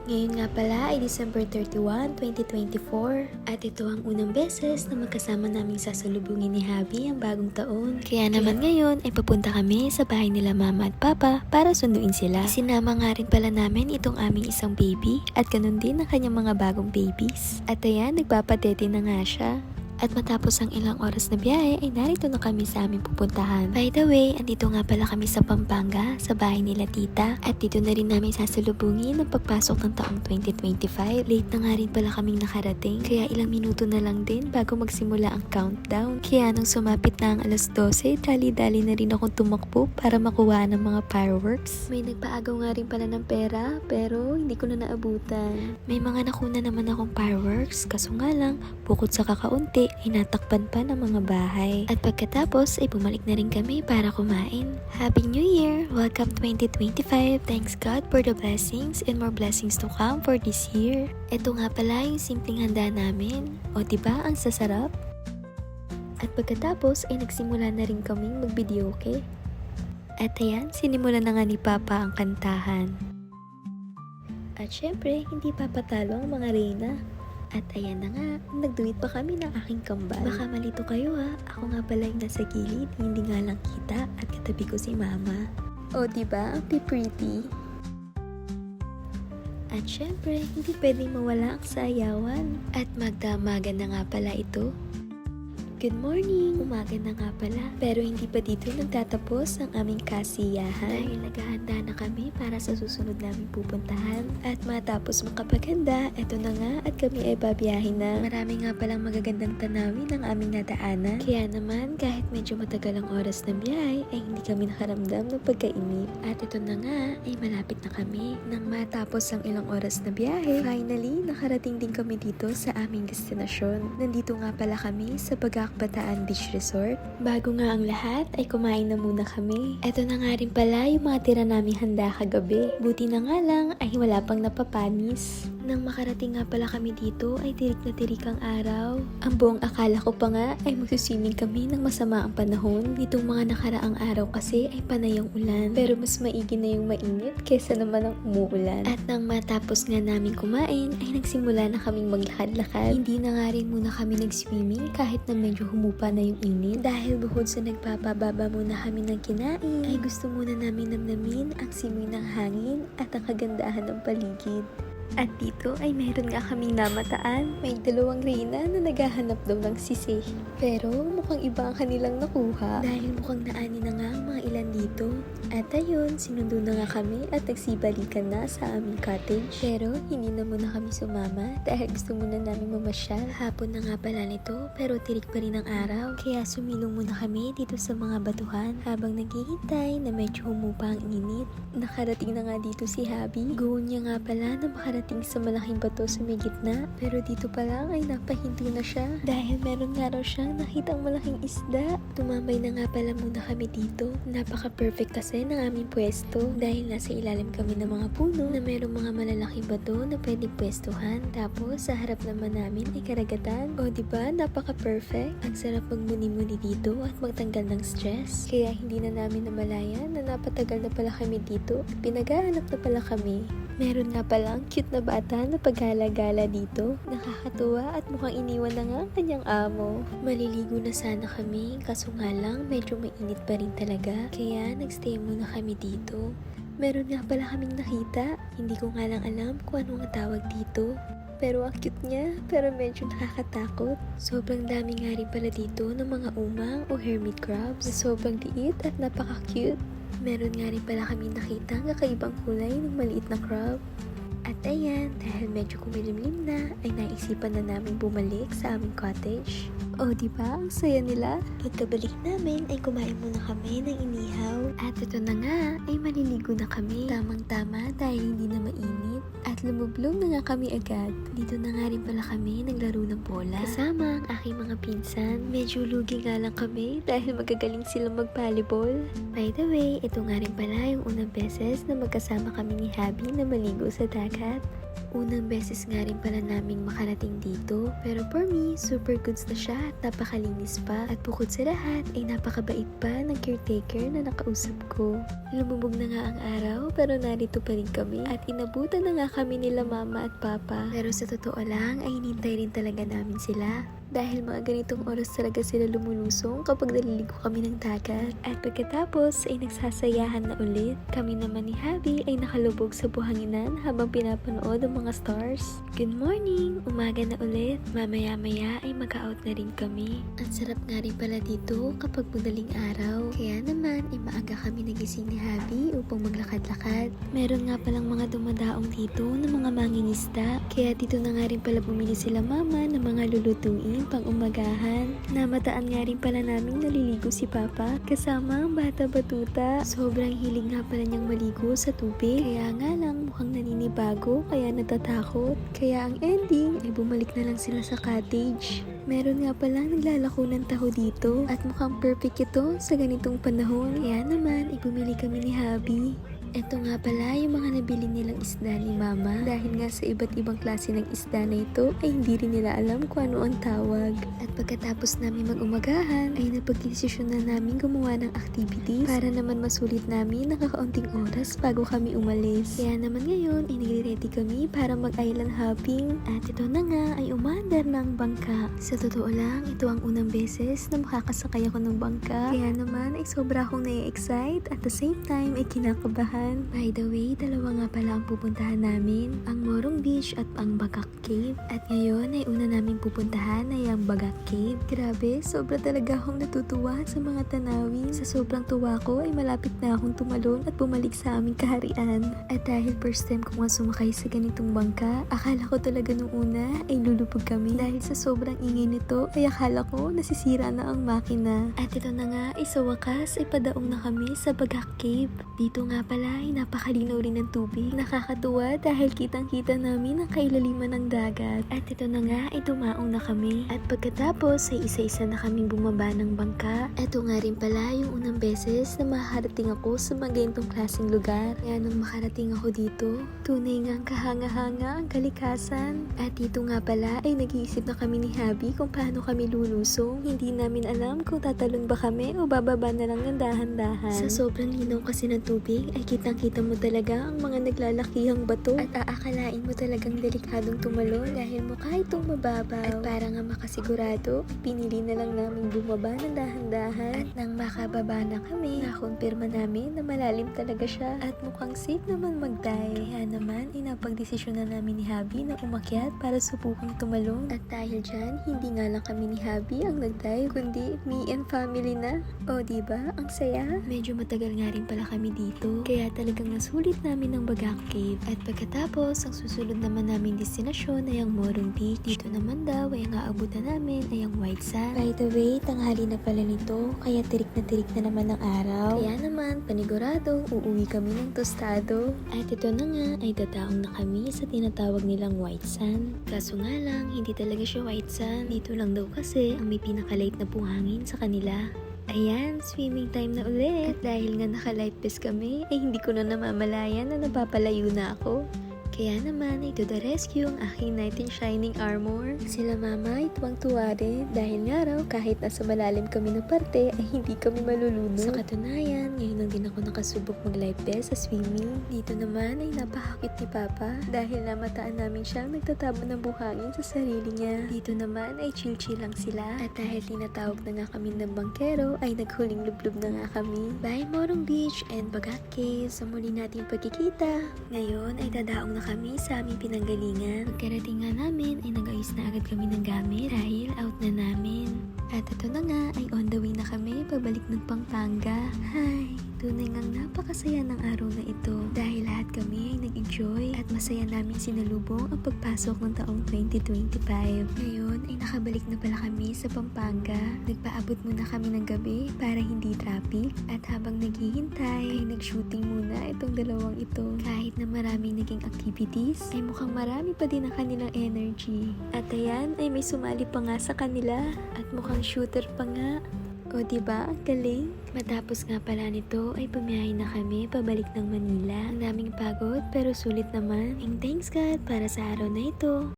Ngayon nga pala ay December 31, 2024 at ito ang unang beses na magkasama naming sasalubungin ni Habi ang bagong taon. Kaya naman ngayon ay papunta kami sa bahay nila mama at papa para sunduin sila. Sinama nga rin pala namin itong aming isang baby at ganun din ang kanyang mga bagong babies. At ayan, nagpapadete na nga siya. At matapos ang ilang oras na biyahe ay narito na kami sa aming pupuntahan. By the way, andito nga pala kami sa Pampanga, sa bahay nila tita. At dito na rin namin sasalubungin ang pagpasok ng taong 2025. Late na nga rin pala kaming nakarating, kaya ilang minuto na lang din bago magsimula ang countdown. Kaya nung sumapit na ang alas 12, dali-dali na rin akong tumakbo para makuha ng mga fireworks. May nagpaagaw nga rin pala ng pera, pero hindi ko na naabutan. May mga nakuna naman akong fireworks, kaso nga lang, bukod sa kakaunti, hinatakpan pa ng mga bahay. At pagkatapos ay bumalik na rin kami para kumain. Happy New Year! Welcome 2025! Thanks God for the blessings and more blessings to come for this year. Ito nga pala yung simpleng handa namin. O diba ang sasarap? At pagkatapos ay nagsimula na rin kaming mag-videoke. At ayan, sinimula na nga ni Papa ang kantahan. At syempre, hindi papatalo ang mga reyna. At ayan na nga, nagduwit pa kami ng aking kambal. Baka malito kayo ha, ako nga pala yung nasa gilid, hindi nga lang kita at katabi ko si mama. O diba, ang pretty. At syempre, hindi pwedeng mawala ang sayawan. At magdamaga na nga pala ito. Good morning! Umaga na nga pala, pero hindi pa dito nagtatapos ang aming kasiyahan. Dahil naghahanda na kami para sa susunod naming pupuntahan. At matapos makapaghanda, eto na nga at kami ay babiyahin na. Marami nga palang magagandang tanawin ang aming nadaanan. Kaya naman, kahit medyo matagal ang oras ng biyahe, ay hindi kami nakaramdam ng pagkainip. At ito na nga, ay malapit na kami. Nang matapos ang ilang oras na biyahe, finally, nakarating din kami dito sa aming destinasyon. Nandito nga pala kami sa Bataan Beach Resort. Bago nga ang lahat ay kumain na muna kami. Eto na nga rin pala yung mga tira naming handa kagabi. Buti na nga lang ay wala pang napapanis. Nang makarating nga pala kami dito ay tirik na tirik ang araw. Ang buong akala ko pa nga ay magsuswimming kami ng masama ang panahon. Ditong mga nakaraang araw kasi ay panay ang ulan. Pero mas maigi na yung mainit kesa naman ang umuulan. At nang matapos nga namin kumain ay nagsimula na kaming maglakad-lakad. Hindi na nga rin muna kami nag-swimming kahit na medyo humupa na yung init. Dahil bukod sa nagpapababa muna kami ng kinain, ay gusto muna namin namnamin ang simoy ng hangin at ang kagandahan ng paligid. At dito ay meron nga kaming namataan. May dalawang reyna na naghahanap daw ng sisi. Pero mukhang iba ang kanilang nakuha. Dahil mukhang naani na nga ang mga ilan dito. At ayun, sinundo na nga kami at nagsibalikan na sa aming cottage. Pero hindi na muna kami sumama dahil gusto muna namin mamasyal. Hapon na nga pala nito pero tirik pa rin ang araw. Kaya sumilong muna kami dito sa mga batuhan habang naghihintay na medyo humupa ang init. Nakarating na nga dito si Habi. Goon niya nga pala na makarating sa malaking bato sa may gitna. Pero dito pa lang ay napahinto na siya dahil meron nga raw siyang nakitang malaking isda. Tumambay na nga pala muna kami dito. Napaka-perfect kasi ng aming pwesto dahil nasa ilalim kami ng mga puno na merong mga malalaking bato na pwedeng pwestuhan. Tapos sa harap naman namin ay karagatan. O diba, napaka-perfect. Ang sarap magmuni-muni dito at magtanggal ng stress. Kaya hindi na namin namalayan na napatagal na pala kami dito at pinag-aanap na pala kami. Meron nga palang cute na bata na paggala-gala dito. Nakakatuwa at mukhang iniwan na nga ang kanyang amo. Maliligo na sana kami, kaso nga lang medyo mainit pa rin talaga. Kaya nagstay muna kami dito. Meron nga pala kaming nakita. Hindi ko nga lang alam kung ano nga tawag dito. Pero ang cute niya, pero medyo nakakatakot. Sobrang dami nga rin pala dito ng mga umang o hermit crabs na sobrang liit at napaka-cute. Meron nga rin pala kami nakita ang kakaibang kulay ng maliit na crab. At ayan, dahil medyo kumilimlim na, ay naisipan na namin bumalik sa aming cottage. O diba, ang saya nila? Pagkabalik namin ay kumain muna kami ng inihaw. At ito na nga, ay maliligo na kami. Tamang-tama dahil hindi na mainit. At lumublong na nga kami agad. Dito na nga rin pala kami naglaro ng bola. Kasama ang aking mga pinsan. Medyo lugi nga lang kami dahil magagaling sila mag-volleyball. By the way, ito nga rin pala yung unang beses na magkasama kami ni Habi na maligo sa dagat. Unang beses nga rin pala naming makarating dito, pero for me, super goods na siya at napakalinis pa. At bukod sa lahat, ay napakabait pa ng caretaker na nakausap ko. Lumubog na nga ang araw, pero narito pa rin kami at inabutan na nga kami nila mama at papa. Pero sa totoo lang, ay hinintay rin talaga namin sila. Dahil mga ganitong oras talaga sila lumulusong kapag naliligo kami ng dagat. At pagkatapos ay nagsasayahan na ulit. Kami naman ni Habi ay nakalubog sa buhanginan habang pinapanood ang mga stars. Good morning! Umaga na ulit. Mamaya-maya ay mag-out na rin kami. Ang sarap nga rin pala dito kapag madaling araw. Kaya naman ay maaga kami nagising ni Habi upang maglakad-lakad. Meron nga palang mga dumadaong dito ng mga mangingisda. Kaya dito na nga rin pala bumili sila mama ng mga lulutuin pang umagahan. Namataan nga rin pala namin naliligo si Papa kasama ang bata batuta. Sobrang hilig nga pala niyang maligo sa tubig. Kaya nga lang mukhang naninibago kaya natatakot. Kaya ang ending ay bumalik na lang sila sa cottage. Meron nga pala naglalako ng taho dito at mukhang perfect ito sa ganitong panahon. Kaya naman ay bumili kami ni Habi. Ito nga pala yung mga nabili nilang isda ni Mama dahil nga sa iba't ibang klase ng isda na ito ay hindi rin nila alam kung ano ang tawag. At pagkatapos namin mag-umagahan ay napagdesisyon na namin gumawa ng activities para naman masulit namin nakakaunting oras bago kami umalis. Kaya naman ngayon ay nagre-ready kami para mag-island hopping at ito na nga ay umandar ng bangka. Sa totoo lang, ito ang unang beses na makakasakay ako ng bangka. Kaya naman ay sobra akong nai-excite at the same time ay kinakabahan. By the way, dalawa nga pala ang pupuntahan namin, ang Morong Beach at ang Bagak Cave. At ngayon ay una naming pupuntahan ay ang Bagak Cave. Grabe, sobra talaga akong natutuwa sa mga tanawin. Sa sobrang tuwa ko ay malapit na akong tumalon at bumalik sa aming kaharian. At dahil first time ko nga sumakay sa ganitong bangka, akala ko talaga nung una ay lulupog kami. Dahil sa sobrang ingay nito ay akala ko nasisira na ang makina. At ito na nga ay sa wakas ay padaong na kami sa Bagak Cave. Dito nga pala ay napakalinaw rin ng tubig. Nakakatuwa dahil kitang-kita namin ang kailaliman ng dagat. At ito na nga ay dumaong na kami. At pagkatapos ay isa-isa na kaming bumaba ng bangka. Ito nga rin pala yung unang beses na makarating ako sa mga ganitong klaseng lugar. Kaya nung makarating ako dito, tunay nga ang kahanga-hanga ang kalikasan. At dito nga pala ay nag-iisip na kami ni Habi kung paano kami lulusong. Hindi namin alam kung tatalon ba kami o bababa na lang ng dahan-dahan. Sa sobrang linaw kasi ng tubig ay kitang-kita mo talaga ang mga naglalakihang bato at aakalain mo talagang delikadong tumalon dahil mukha itong mababaw. At para nga makasigurado, pinili na lang namin bumaba ng dahan-dahan. At nang makababa na kami, nakumpirma namin na malalim talaga siya at mukhang safe naman mag-dive. Kaya naman, inapagdesisyon na namin ni Habi na umakyat para subukang tumalon. At dahil dyan, hindi nga lang kami ni Habi ang nag-dive, kundi me and family na. O diba? Ang saya. Medyo matagal nga rin pala kami dito. Kaya talagang nasulit namin ang Bagak Cave. At pagkatapos, ang susunod naman naming destinasyon ay ang Morong Beach. Dito naman daw ay ang aabutan namin ay ang White Sand. By the way, tanghali na pala nito, kaya tirik na naman ang araw. Kaya naman, paniguradong uuwi kami ng tostado. At ito na nga ay dadaong na kami sa tinatawag nilang White Sand. Kaso nga lang, hindi talaga siya White Sand. Dito lang daw kasi ang may pinakalight na buhangin sa kanila. Ayan, swimming time na ulit. At dahil nga naka-light vest kami, ay hindi ko na namamalayan na napapalayo na ako. Kaya naman ay to the rescue ang aking knight in shining armor. Sila mama ay tuwang-tuwa rin dahil nga raw kahit nasa malalim kami ng parte ay hindi kami malulunod. Sa katunayan, ngayon lang din ako nakasubok mag-life vest sa swimming. Dito naman ay napahakit ni Papa dahil namataan namin siyang nagtatabo ng buhangin sa sarili niya. Dito naman ay chill-chill lang sila at dahil tinatawag na nga kami ng bangkero ay naghuling lublub na nga kami. Bye Morong Beach and Bagak Cave, sa muli nating pagkikita. Ngayon ay dadaong na kami sa aming pinanggalingan. Pagkarating nga namin ay nag-ayos na agad kami ng gamit dahil out na namin. At ito na nga ay on the way na kami pabalik ng Pampanga. Hi! Tunay ngang napakasaya ng araw na ito dahil lahat kami ay nag-enjoy at masaya namin sinalubong ang pagpasok ng taong 2025. Ngayon ay nakabalik na pala kami sa Pampanga. Nagpaabot muna kami ng gabi para hindi traffic at habang naghihintay ay nag-shooting muna itong dalawang ito. Kahit na maraming naging activities ay mukhang marami pa din ang kanilang energy. At ayan ay may sumali pa nga sa kanila at mukhang shooter pa nga. O diba, ang galing? Matapos nga pala nito ay bumiyahe na kami pabalik ng Manila. Ang daming pagod pero sulit naman. And thanks God para sa araw na ito.